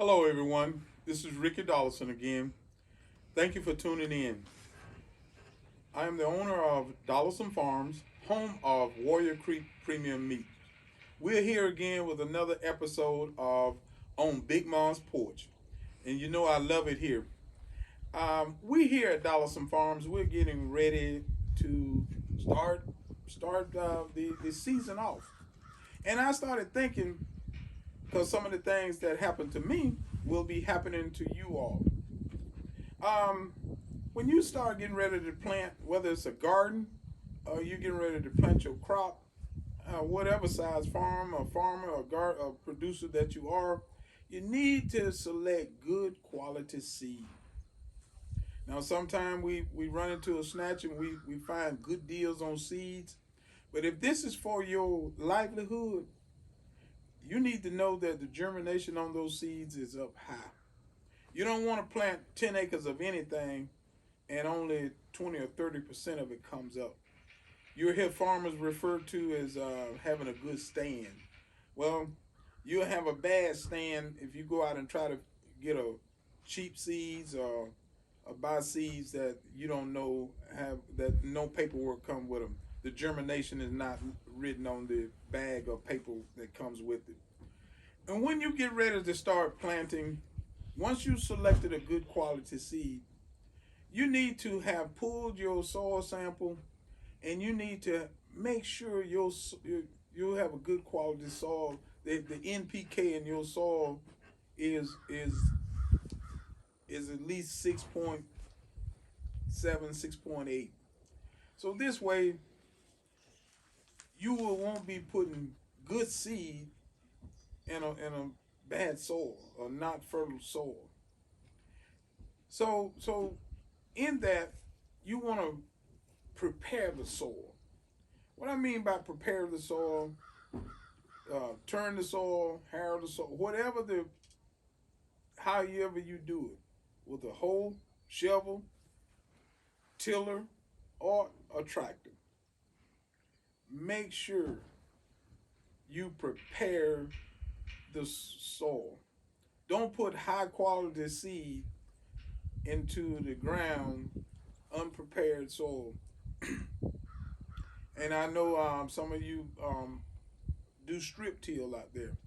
Hello, everyone. This is Ricky Dollison again. Thank you for tuning in. I am the owner of Dollison Farms, home of Warrior Creek Premium Meat. We're here again with another episode of On Big Mom's Porch, and you know I love it here. We here at Dollison Farms, we're getting ready to start start the season off, and I started thinking because some of the things that happened to me will be happening to you all. Um, when you start getting ready to plant, whether it's a garden or you're getting ready to plant your crop, whatever size farm or farmer or or producer that you are, you need to select good quality seed. Now, sometimes we run into a snatch and we find good deals on seeds. But if this is for your livelihood, you need to know that the germination on those seeds is up high. You don't want to plant 10 acres of anything and only 20 or 30% of it comes up. You hear farmers referred to as having a good stand. Well, you'll have a bad stand if you go out and try to get a cheap seeds or buy seeds that you don't know have that no paperwork come with them. The germination is not written on the bag or paper that comes with it. And when you get ready to start planting, once you selected a good quality seed, you need to have pulled your soil sample and you need to make sure you have a good quality soil. The NPK in your soil is is at least 6.7, 6.8. So this way you will won't be putting good seed in a bad soil or not fertile soil. So in that you want to prepare the soil. What I mean by prepare the soil, turn the soil, harrow the soil, whatever the however you do it, with a hoe, shovel, tiller, or a tractor. Make sure you prepare the soil. Don't put high quality seed into the ground unprepared soil. And I know some of you do strip till out there.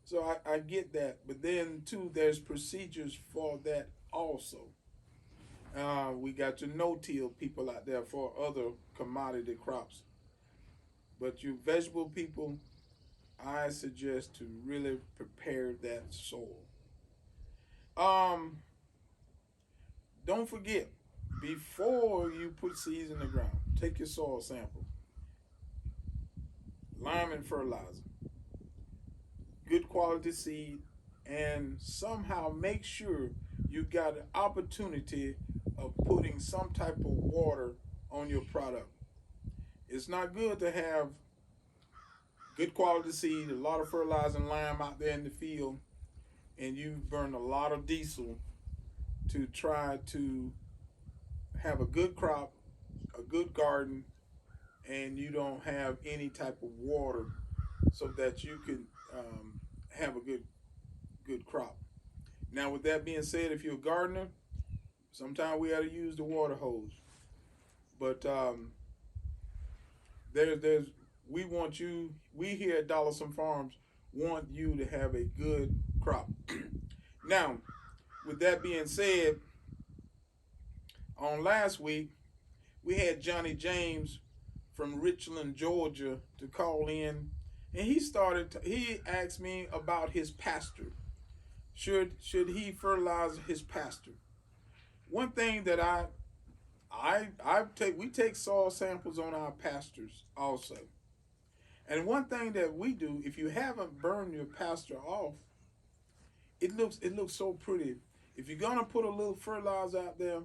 So I get that. But then, too, there's procedures for that also. We got your no-till people out there for other commodity crops. But you vegetable people, I suggest to really prepare that soil. Um, don't forget, before you put seeds in the ground, take your soil sample, lime and fertilizer, good quality seed, and somehow make sure you got an opportunity of putting some type of water on your product. It's not good to have good quality seed, a lot of fertilizer and lime out there in the field, and you burn a lot of diesel to try to have a good crop, a good garden, and you don't have any type of water so that you can have a good crop. Now, with that being said, if you're a gardener, sometimes we got to use the water hose. But there's we want you. We here at Dollison Farms want you to have a good crop. Now, with that being said, on last week we had Johnny James from Richland, Georgia, to call in, and he asked me about his pasture. Should he fertilize his pasture? One thing that I take we take soil samples on our pastures also. And one thing that we do, if you haven't burned your pasture off, it looks so pretty. If you're gonna put a little fertilizer out there,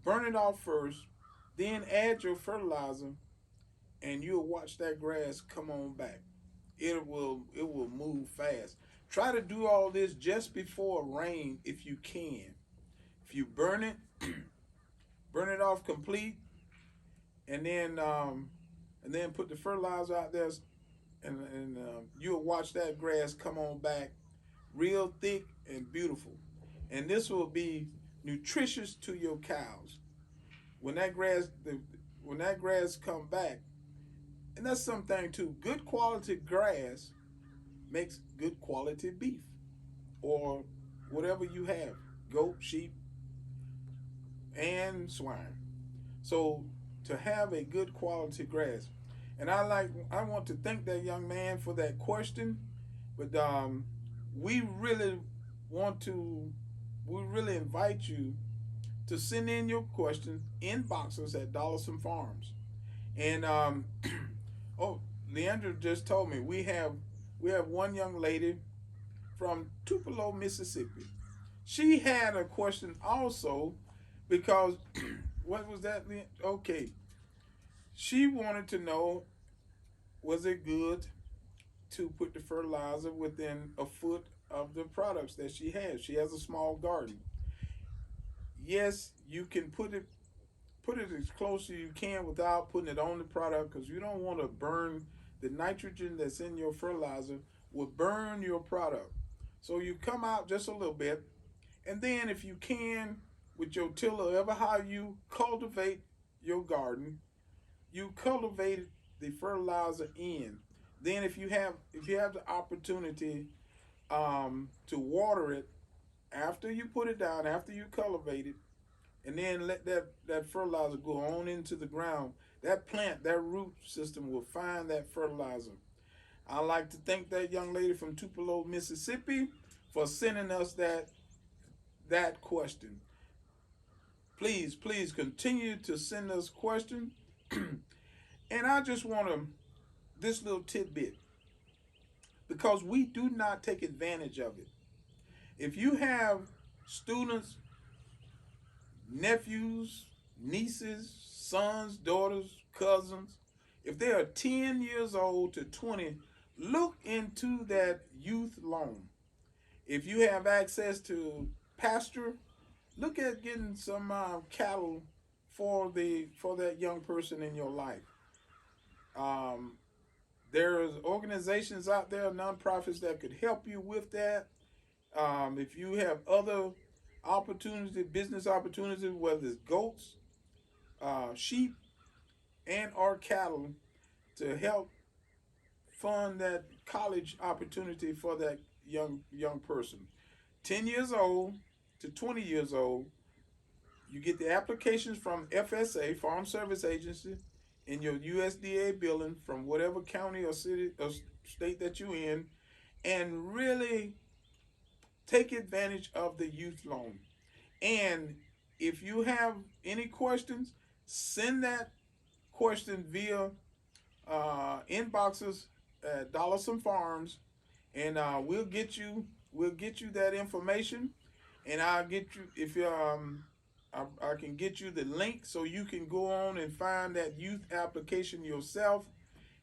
burn it off first, then add your fertilizer, and you'll watch that grass come on back. It will move fast. Try to do all this just before rain if you can. If you burn it, burn it off complete, and then put the fertilizer out there and you'll watch that grass come on back real thick and beautiful. And this will be nutritious to your cows. When that grass come back, and that's something too. Good quality grass makes good quality beef or whatever you have, goat, sheep, and swine. So to have a good quality grass, and I want to thank that young man for that question, but we really want to we really invite you to send in your questions in boxes at Dollison Farms. And oh, Leandra just told me we have one young lady from Tupelo, Mississippi. She had a question also because what was that? Okay, she wanted to know, was it good to put the fertilizer within a foot of the products that she has? She has a small garden. Yes, you can put it as close as you can without putting it on the product because you don't want to burn the nitrogen that's in your fertilizer will burn your product. So you come out just a little bit, and then if you can with your tiller, ever how you cultivate your garden, you cultivate the fertilizer in. Then if you have the opportunity to water it after you put it down, after you cultivate it, and then let that fertilizer go on into the ground. That plant, that root system will find that fertilizer. I'd like to thank that young lady from Tupelo, Mississippi, for sending us that question. Please continue to send us questions. And I just want to this little tidbit because we do not take advantage of it. If you have students, nephews, nieces, sons, daughters, cousins, if they are 10 years old to 20, look into that youth loan. If you have access to pasture, look at getting some cattle for that young person in your life. Um, there's organizations out there, nonprofits that could help you with that. If you have other opportunity, business opportunities, whether it's goats, sheep, and or cattle, to help fund that college opportunity for that young person. 10 years old to 20 years old, you get the applications from FSA, Farm Service Agency, in your USDA building from whatever county or city or state that you're in, and really take advantage of the youth loan. And if you have any questions, send that question via inboxes at Dollison Farms, and we'll get you that information, and I'll get you if I can get you the link so you can go on and find that youth application yourself,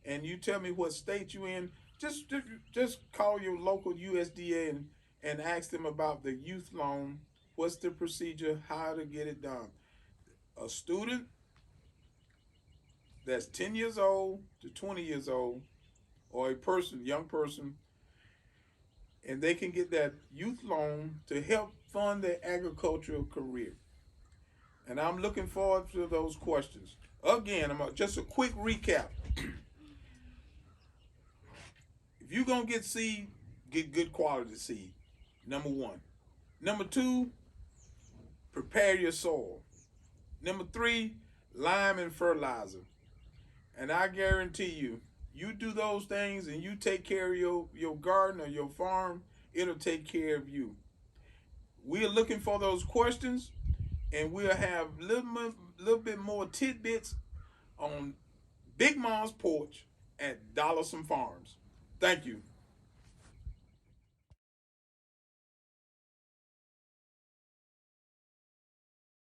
and you tell me what state you in. Just call your local USDA and ask them about the youth loan. What's the procedure? How to get it done? A student that's 10 years old to 20 years old, or a young person, and they can get that youth loan to help fund their agricultural career. And I'm looking forward to those questions. Again, just a quick recap. If you're going to get seed, get good quality seed. Number one. Number two, prepare your soil. Number three, lime and fertilizer. And I guarantee you, you do those things and you take care of your garden or your farm, it'll take care of you. We're looking for those questions, and we'll have little bit more tidbits on Big Mom's Porch at Dollison Farms. Thank you.